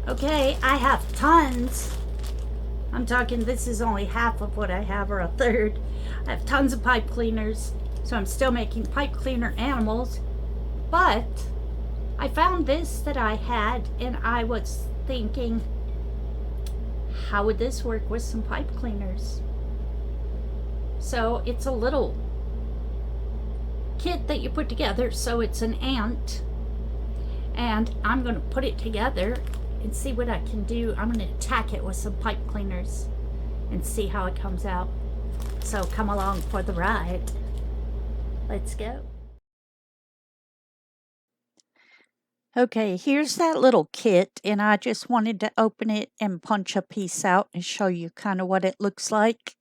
Okay, I have tons. I'm talking, this is only half of what I have, or a third. I have tons of pipe cleaners, so I'm still making pipe cleaner animals. But I found this that I had, and I was thinking, how would this work with some pipe cleaners? So it's a little kit that you put together, so it's an ant, and I'm going to put it together and see what I can do. I'm going to attack it with some pipe cleaners and see how it comes out. So come along for the ride. Let's go. Okay, here's that little kit, and I just wanted to open it and punch a piece out and show you kind of what it looks like.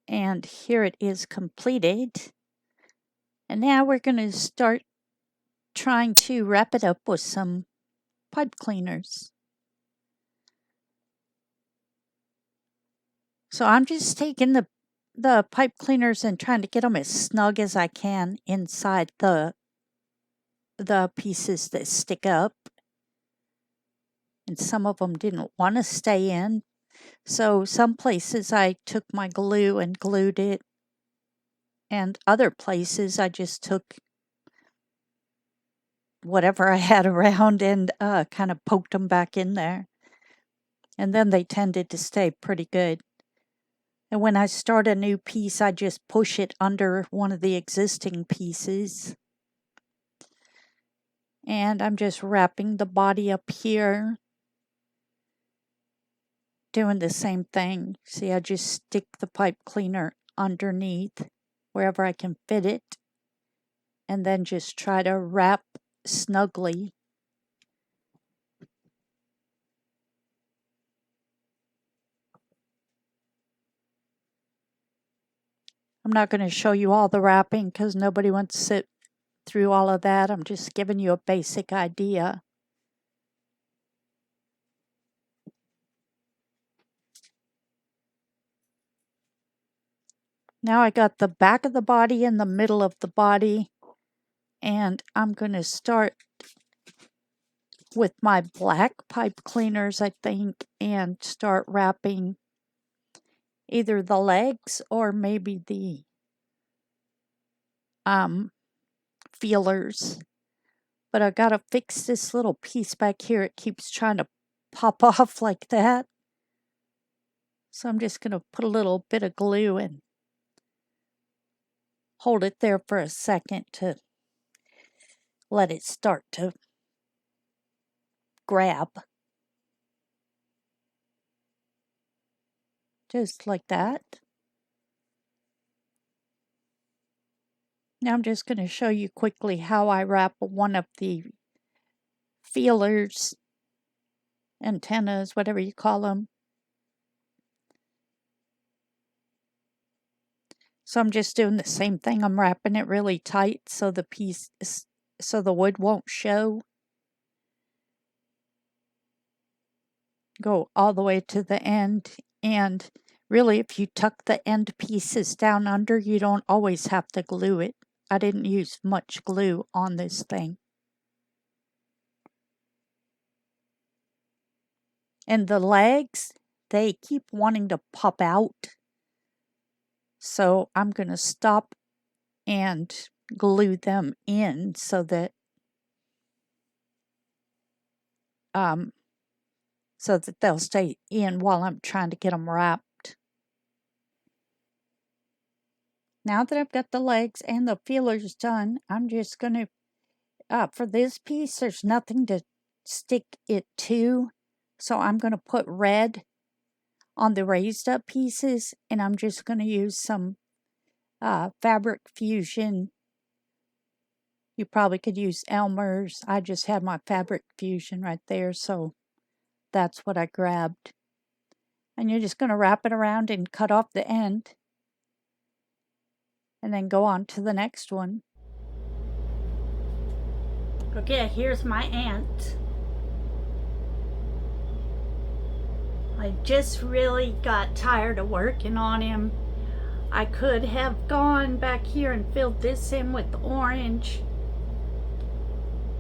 And here it is completed. And now we're going to start trying to wrap it up with some pipe cleaners. So I'm just taking the pipe cleaners and trying to get them as snug as I can inside the pieces that stick up. And some of them didn't want to stay in. So some places I took my glue and glued it. And other places I just took whatever I had around and kind of poked them back in there. And then they tended to stay pretty good. And when I start a new piece, I just push it under one of the existing pieces. And I'm just wrapping the body up here. Doing the same thing. See, I just stick the pipe cleaner underneath wherever I can fit it. And then just try to wrap snugly. I'm not going to show you all the wrapping because nobody wants to sit through all of that. I'm just giving you a basic idea. Now I got the back of the body and the middle of the body, and I'm going to start with my black pipe cleaners, I think, and start wrapping either the legs or maybe the feelers. But I gotta fix this little piece back here. It keeps trying to pop off like that. So I'm just gonna put a little bit of glue and hold it there for a second to let it start to grab. Just like that. Now I'm just going to show you quickly how I wrap one of the feelers, antennas, whatever you call them. So I'm just doing the same thing. I'm wrapping it really tight so the wood won't show. Go all the way to the end, and really if you tuck the end pieces down under, you don't always have to glue it. I didn't use much glue on this thing. And the legs, they keep wanting to pop out. So I'm going to stop and glue them in so that they'll stay in while I'm trying to get them wrapped. Now that I've got the legs and the feelers done, I'm just going to, for this piece, there's nothing to stick it to. So I'm going to put red on the raised up pieces, and I'm just going to use some fabric fusion. You probably could use Elmer's. I just had my fabric fusion right there, so that's what I grabbed. And you're just going to wrap it around and cut off the end. And then go on to the next one. Okay, here's my ant. I just really got tired of working on him. I could have gone back here and filled this in with orange.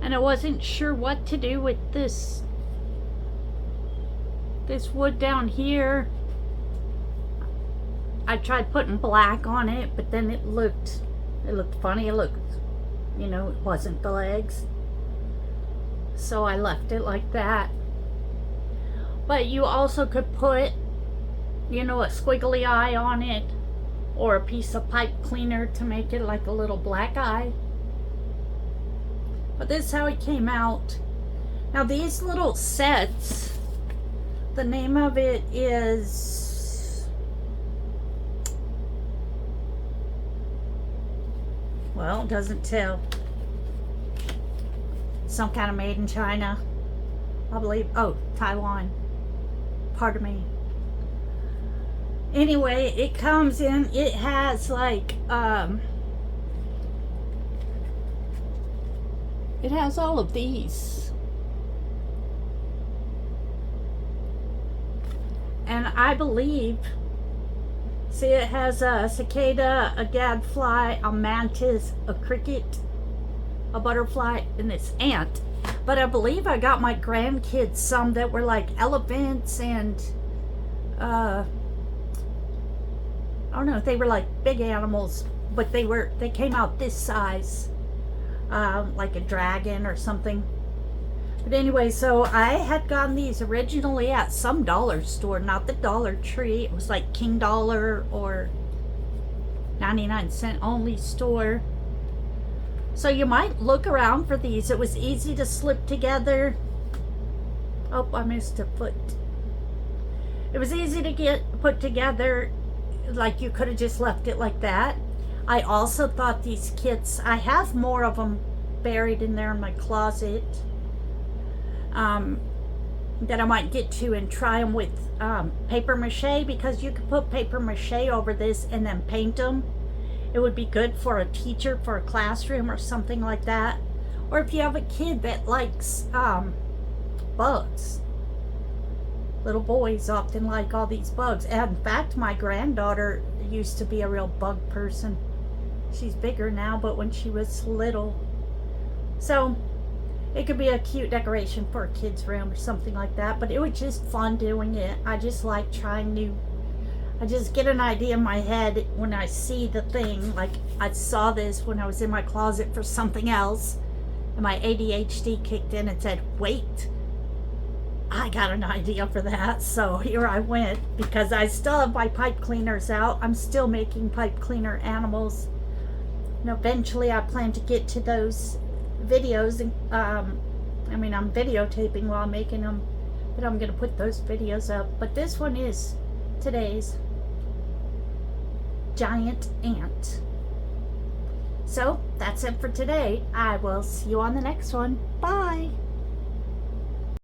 And I wasn't sure what to do with this wood down here. I tried putting black on it, but then it looked funny. It looked, you know, it wasn't the legs. So I left it like that. But you also could put, you know, a squiggly eye on it, or a piece of pipe cleaner to make it like a little black eye. But this is how it came out. Now these little sets, the name of it is, well, it doesn't tell. Some kind of made in China, I believe. Oh, Taiwan. Pardon me. Anyway, it comes in, it has like, it has all of these. And I believe, see, it has a cicada, a gadfly, a mantis, a cricket, a butterfly, and this ant. But I believe I got my grandkids some that were like elephants and, I don't know if they were like big animals, but they came out this size, like a dragon or something. But anyway, so I had gotten these originally at some dollar store, not the Dollar Tree. It was like King Dollar or 99-cent only store. So you might look around for these. It was easy to slip together. Oh, I missed a foot. It was easy to get put together. Like, you could have just left it like that. I also thought these kits, I have more of them buried in there in my closet, that I might get to and try them with paper mache, because you could put paper mache over this and then paint them. It would be good for a teacher, for a classroom or something like that. Or if you have a kid that likes bugs. Little boys often like all these bugs. And in fact, my granddaughter used to be a real bug person. She's bigger now, but when she was little. So it could be a cute decoration for a kid's room or something like that. But it was just fun doing it. I just like trying new. I just get an idea in my head when I see the thing. Like, I saw this when I was in my closet for something else, and my ADHD kicked in and said, wait, I got an idea for that. So here I went, because I still have my pipe cleaners out. I'm still making pipe cleaner animals. And eventually I plan to get to those videos. I mean, I'm videotaping while I'm making them, but I'm going to put those videos up. But this one is today's giant ant. So that's it for today. I will see you on the next one. Bye.